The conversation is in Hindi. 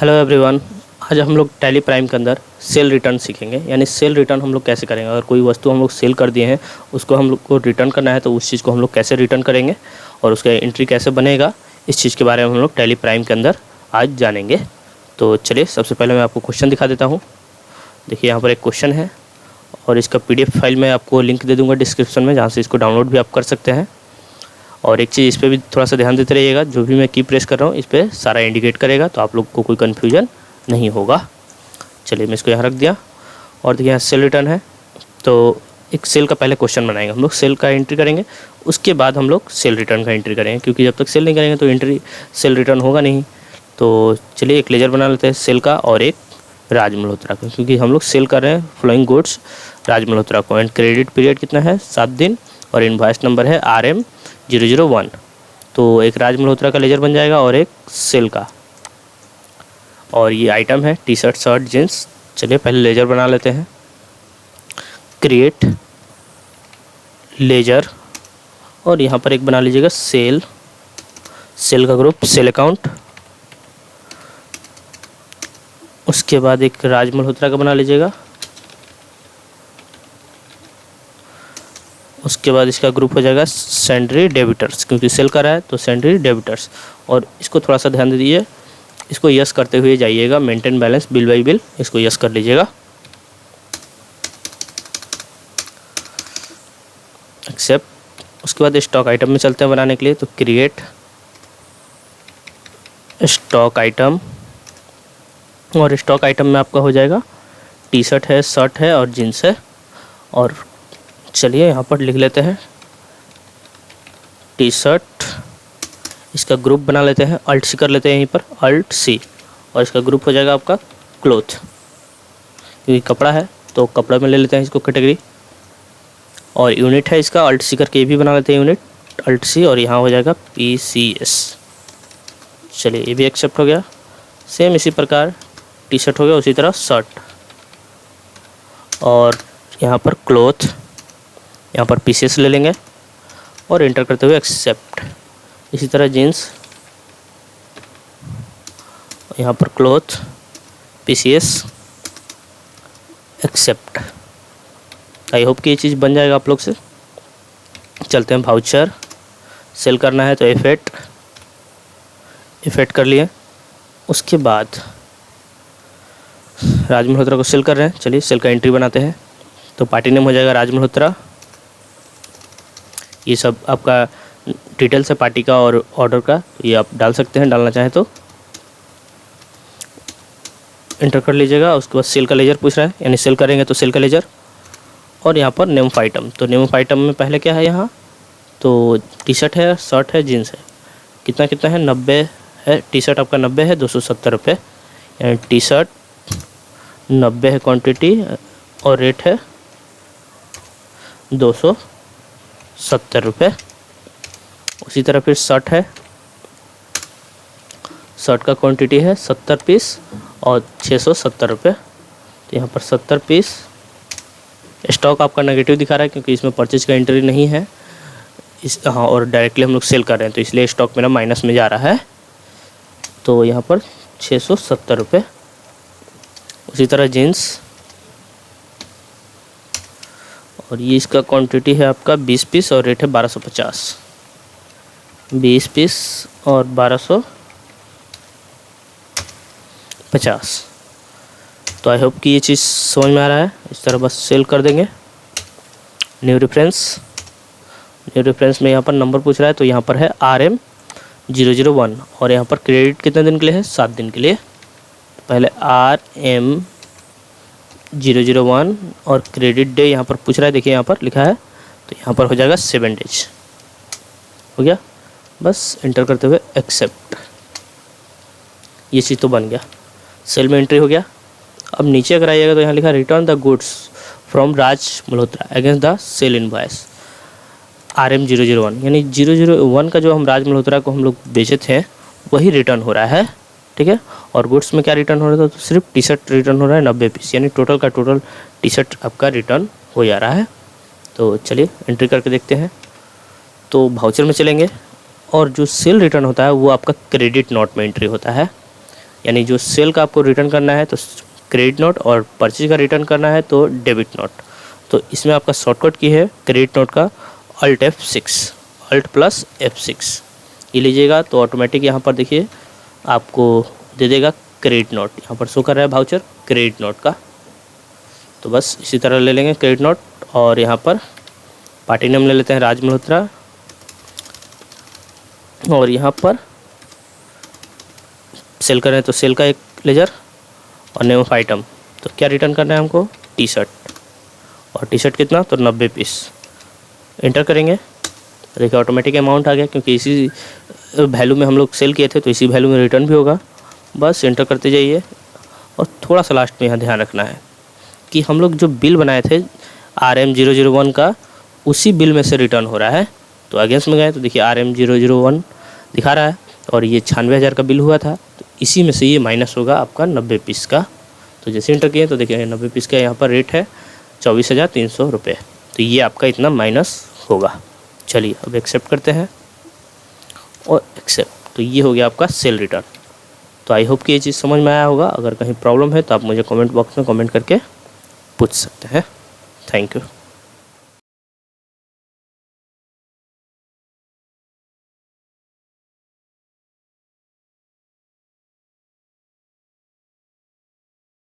Hello everyone. आज हम लोग टैली प्राइम के अंदर सेल रिटर्न सीखेंगे। यानी सेल रिटर्न हम लोग कैसे करेंगे। अगर कोई वस्तु हम लोग सेल कर दिए हैं, उसको हम लोग को रिटर्न करना है, तो उस चीज़ को हम लोग कैसे रिटर्न करेंगे और उसका एंट्री कैसे बनेगा, इस चीज़ के बारे में हम लोग टैली प्राइम के अंदर आज जानेंगे। तो चलिए, सबसे पहले मैं आपको क्वेश्चन दिखा देता हूँ। देखिए, यहाँ पर एक क्वेश्चन है और इसका PDF फाइल मैं आपको लिंक दे दूँगा डिस्क्रिप्शन में, जहाँ से इसको डाउनलोड भी आप कर सकते हैं। और एक चीज़ इस पर भी थोड़ा सा ध्यान देते रहिएगा, जो भी मैं की प्रेस कर रहा हूँ इस पर सारा इंडिकेट करेगा, तो आप लोग को कोई कन्फ्यूजन नहीं होगा। चलिए, मैं इसको यहाँ रख दिया। और देखिए, यहाँ सेल रिटर्न है, तो एक सेल का पहले क्वेश्चन बनाएंगे हम लोग। सेल का एंट्री करेंगे, उसके बाद हम लोग सेल रिटर्न का एंट्री करेंगे, क्योंकि जब तक सेल नहीं करेंगे तो एंट्री सेल रिटर्न होगा नहीं। तो चलिए, एक लेजर बना लेते हैं सेल का और एक राज मल्होत्रा का, क्योंकि हम लोग सेल कर रहे हैं फ्लोइंग गुड्स राज मल्होत्रा को। एंड क्रेडिट पीरियड कितना है, 7 दिन, और इनवॉइस नंबर है RM001। तो एक राज मल्होत्रा का लेजर बन जाएगा और एक सेल का। और ये आइटम है टी शर्ट, शर्ट, जींस। चलिए, पहले लेजर बना लेते हैं। क्रिएट लेजर, और यहाँ पर एक बना लीजिएगा सेल, सेल का ग्रुप, सेल अकाउंट। उसके बाद एक राज मल्होत्रा का बना लीजिएगा। उसके बाद इसका ग्रुप हो जाएगा सेंड्री डेबिटर्स, क्योंकि सेल कर रहा है तो सेंड्री डेबिटर्स। और इसको थोड़ा सा ध्यान दे दीजिए, इसको यस करते हुए जाइएगा। Maintain balance bill by bill, इसको यस कर लीजिएगा। एक्सेप्ट। उसके बाद स्टॉक आइटम में चलते हैं बनाने के लिए। तो क्रिएट स्टॉक आइटम, और स्टॉक आइटम में आपका हो जाएगा टी शर्ट है, शर्ट है और जीन्स है। और चलिए, यहाँ पर लिख लेते हैं टी शर्ट। इसका ग्रुप बना लेते हैं, अल्ट सी कर लेते हैं यहीं पर, अल्ट सी। और इसका ग्रुप हो जाएगा आपका क्लोथ, क्योंकि कपड़ा है तो कपड़ा में ले लेते हैं इसको कैटेगरी। और यूनिट है इसका, अल्ट सी करके ये भी बना लेते हैं यूनिट, अल्ट सी। और यहाँ हो जाएगा PCS। चलिए, ये भी एक्सेप्ट हो गया। सेम इसी प्रकार टी शर्ट हो गया, उसी तरह शर्ट। और यहाँ पर क्लोथ, यहाँ पर PCS ले लेंगे और एंटर करते हुए एक्सेप्ट। इसी तरह जीन्स, यहाँ पर cloth, PCS, except. I hope कि ये चीज़ बन जाएगा आप लोग से। चलते हैं वाउचर। सेल करना है तो इफेक्ट कर लिए। उसके बाद राज मल्होत्रा को सेल कर रहे हैं। चलिए, सेल का एंट्री बनाते हैं। तो पार्टी नेम हो जाएगा राज मल्होत्रा। ये सब आपका डिटेल्स है पार्टी का और ऑर्डर का, ये आप डाल सकते हैं, डालना चाहें तो एंटर कर लीजिएगा। उसके बाद सेल का लेजर पूछ रहा है, यानी सेल करेंगे तो सेल का लेजर। और यहाँ पर नेम ऑफ आइटम, तो नेम ऑफ आइटम में पहले क्या है यहाँ, तो टी शर्ट है, शर्ट है, जीन्स है। कितना कितना है, 90 है। टी शर्ट आपका 90 है, 270 रुपये। यानी टी शर्ट 90 है क्वांटिटी, और रेट है 270 रुपये। उसी तरह फिर शर्ट है, शर्ट का क्वांटिटी है 70 पीस और 670 रुपये। तो यहाँ पर 70 पीस। स्टॉक आपका नेगेटिव दिखा रहा है, क्योंकि इसमें परचेज का एंट्री नहीं है हाँ, और डायरेक्टली हम लोग सेल कर रहे हैं, तो इसलिए स्टॉक मेरा माइनस में जा रहा है। तो यहाँ पर 670 रुपये। उसी तरह जीन्स, और ये इसका क्वांटिटी है आपका 20 पीस और रेट है 1250। 20 पीस और 1250। तो आई होप कि ये चीज़ समझ में आ रहा है। इस तरह बस सेल कर देंगे। न्यू रेफरेंस में यहाँ पर नंबर पूछ रहा है, तो यहाँ पर है RM001। और यहाँ पर क्रेडिट कितने दिन के लिए है, 7 दिन के लिए। पहले RM001 और क्रेडिट डे यहाँ पर पूछ रहा है, देखिए यहाँ पर लिखा है, तो यहाँ पर हो जाएगा 7 डेज। हो गया, बस एंटर करते हुए एक्सेप्ट। ये चीज़ तो बन गया, सेल में एंट्री हो गया। अब नीचे अगर आइएगा तो यहाँ लिखा return the goods from Raj Malhotra against the sale invoice RM001। यानी 001 का जो हम राज मल्होत्रा को हम लोग बेचे थे वही रिटर्न हो रहा है, ठीक है। और गुड्स में क्या रिटर्न हो रहा था, तो सिर्फ टी शर्ट रिटर्न हो रहा है 90 पीस। यानी टोटल का टोटल टी शर्ट आपका रिटर्न हो जा रहा है। तो चलिए एंट्री करके देखते हैं। तो वाउचर में चलेंगे और जो सेल रिटर्न होता है वो आपका क्रेडिट नोट में एंट्री होता है। यानी जो सेल का आपको रिटर्न करना है तो क्रेडिट नोट, और परचेज का रिटर्न करना है तो डेबिट नोट। तो इसमें आपका शॉर्टकट की है क्रेडिट नोट का Alt F6, Alt plus F6 ये लीजिएगा तो ऑटोमेटिक यहाँ पर देखिए आपको दे देगा क्रेडिट नोट। यहाँ पर शो कर रहा है वाउचर क्रेडिट नोट का। तो बस इसी तरह ले लेंगे क्रेडिट नोट, और यहाँ पर पार्टी नेम ले लेते हैं राज मल्होत्रा, और यहाँ पर सेल करें तो सेल का एक लेजर और नेम ऑफ आइटम। तो क्या रिटर्न करना है हमको, टी शर्ट, और टी शर्ट कितना, तो 90 पीस। इंटर करेंगे तो देखिए ऑटोमेटिक अमाउंट आ गया, क्योंकि इसी वैल्यू में हम लोग सेल किए थे तो इसी वैल्यू में रिटर्न भी होगा। बस इंटर करते जाइए, और थोड़ा सा लास्ट में यहाँ ध्यान रखना है कि हम लोग जो बिल बनाए थे RM001 का, उसी बिल में से रिटर्न हो रहा है। तो अगेंस्ट में गए तो देखिए RM001 दिखा रहा है, और ये 96,000 का बिल हुआ था, तो इसी में से ये माइनस होगा आपका 90 पीस का। तो जैसे इंटर किए तो देखिए 90 पीस का यहाँ पर रेट है 24,300 रुपये। तो ये आपका इतना माइनस होगा। चलिए अब एक्सेप्ट करते हैं, और एक्सेप्ट। तो ये हो गया आपका सेल रिटर्न। तो आई होप कि ये चीज़ समझ में आया होगा। अगर कहीं प्रॉब्लम है तो आप मुझे कमेंट बॉक्स में कमेंट करके पूछ सकते हैं। Thank you.